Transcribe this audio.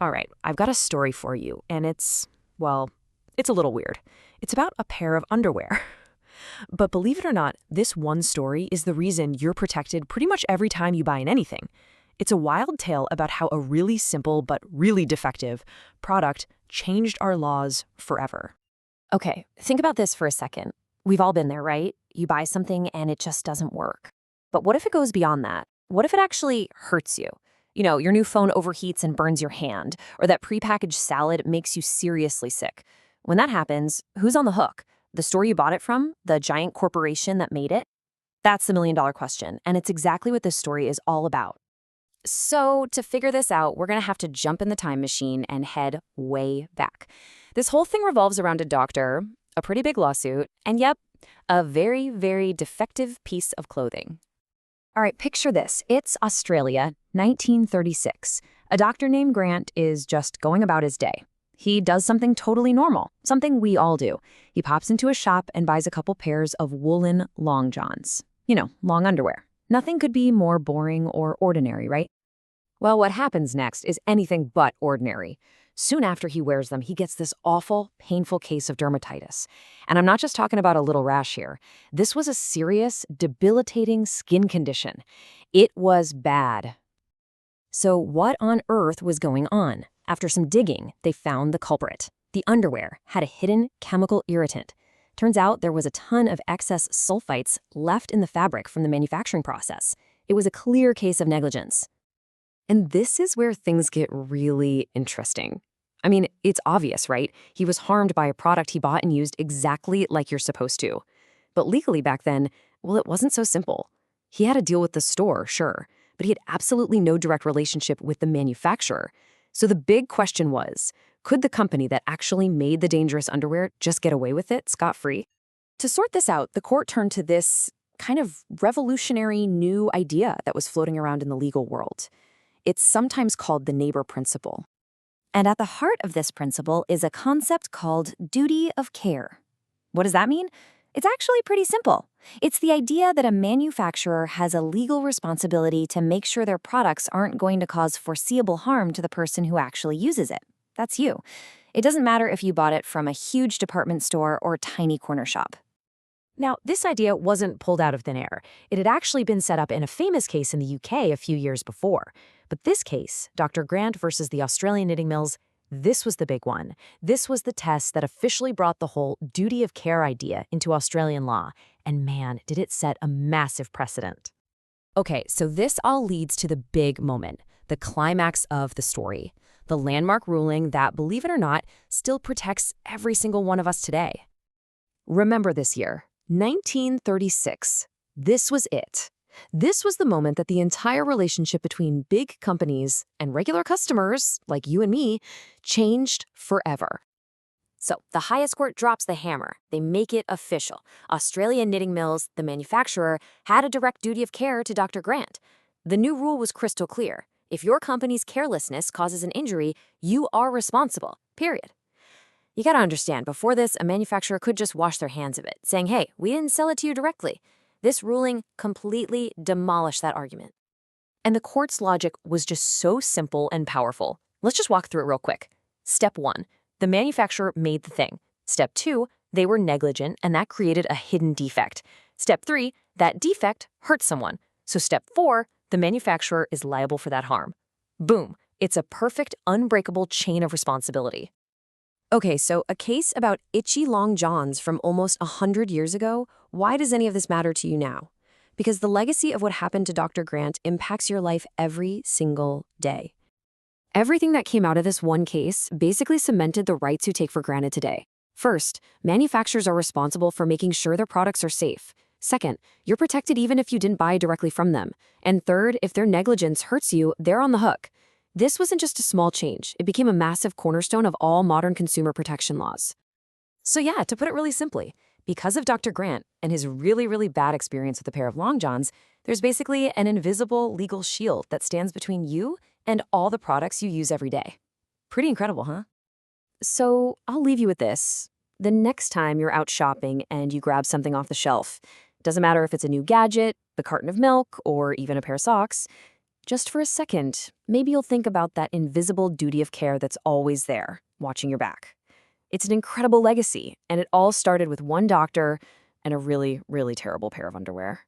All right, I've got a story for you, and well, it's a little weird. It's about a pair of underwear. But believe it or not, this one story is the reason you're protected pretty much every time you buy in anything. It's a wild tale about how a really simple but really defective product changed our laws forever. Okay, think about this for a second. We've all been there, right? You buy something and it just doesn't work. But what if it goes beyond that? What if it actually hurts you? Your new phone overheats and burns your hand, or that prepackaged salad makes you seriously sick. When that happens, who's on the hook? The store you bought it from? The giant corporation that made it? That's the million-dollar question, and it's exactly what this story is all about. So, to figure this out, we're going to have to jump in the time machine and head way back. This whole thing revolves around a doctor, a pretty big lawsuit, and yep, a very, very defective piece of clothing. All right, picture this. It's Australia, 1936. A doctor named Grant is just going about his day. He does something totally normal, something we all do. He pops into a shop and buys a couple pairs of woolen long johns. Long underwear. Nothing could be more boring or ordinary, right? Well, what happens next is anything but ordinary. Soon after he wears them, he gets this awful, painful case of dermatitis. And I'm not just talking about a little rash here. This was a serious, debilitating skin condition. It was bad. So what on earth was going on? After some digging, they found the culprit. The underwear had a hidden chemical irritant. Turns out there was a ton of excess sulfites left in the fabric from the manufacturing process. It was a clear case of negligence. And this is where things get really interesting. I mean, it's obvious, right? He was harmed by a product he bought and used exactly like you're supposed to. But legally back then, well, it wasn't so simple. He had a deal with the store, sure, but he had absolutely no direct relationship with the manufacturer. So the big question was, could the company that actually made the dangerous underwear just get away with it scot-free? To sort this out, the court turned to this kind of revolutionary new idea that was floating around in the legal world. It's sometimes called the neighbor principle. And at the heart of this principle is a concept called duty of care. What does that mean? It's actually pretty simple. It's the idea that a manufacturer has a legal responsibility to make sure their products aren't going to cause foreseeable harm to the person who actually uses it. That's you. It doesn't matter if you bought it from a huge department store or tiny corner shop. Now, this idea wasn't pulled out of thin air. It had actually been set up in a famous case in the UK a few years before. But this case, Dr. Grant versus the Australian knitting mills, this was the big one. This was the test that officially brought the whole duty of care idea into Australian law. And man, did it set a massive precedent. Okay, so this all leads to the big moment, the climax of the story. The landmark ruling that, believe it or not, still protects every single one of us today. Remember this year. 1936. This was it. This was the moment that the entire relationship between big companies and regular customers, like you and me, changed forever. So the highest court drops the hammer. They make it official. Australian Knitting Mills, the manufacturer, had a direct duty of care to Dr. Grant. The new rule was crystal clear. If your company's carelessness causes an injury, you are responsible, period. You gotta understand, before this, a manufacturer could just wash their hands of it, saying, hey, we didn't sell it to you directly. This ruling completely demolished that argument. And the court's logic was just so simple and powerful. Let's just walk through it real quick. Step 1, the manufacturer made the thing. Step 2, they were negligent, and that created a hidden defect. Step 3, that defect hurt someone. So step 4, the manufacturer is liable for that harm. Boom, it's a perfect, unbreakable chain of responsibility. Okay, so a case about itchy long johns from almost 100 years ago, why does any of this matter to you now? Because the legacy of what happened to Dr. Grant impacts your life every single day. Everything that came out of this one case basically cemented the rights you take for granted today. First, manufacturers are responsible for making sure their products are safe. Second, you're protected even if you didn't buy directly from them. And third, if their negligence hurts you, they're on the hook. This wasn't just a small change. It became a massive cornerstone of all modern consumer protection laws. So yeah, to put it really simply, because of Dr. Grant and his really, really bad experience with a pair of long johns, there's basically an invisible legal shield that stands between you and all the products you use every day. Pretty incredible, huh? So I'll leave you with this. The next time you're out shopping and you grab something off the shelf, doesn't matter if it's a new gadget, a carton of milk, or even a pair of socks, just for a second, maybe you'll think about that invisible duty of care that's always there, watching your back. It's an incredible legacy, and it all started with one doctor and a really, really terrible pair of underwear.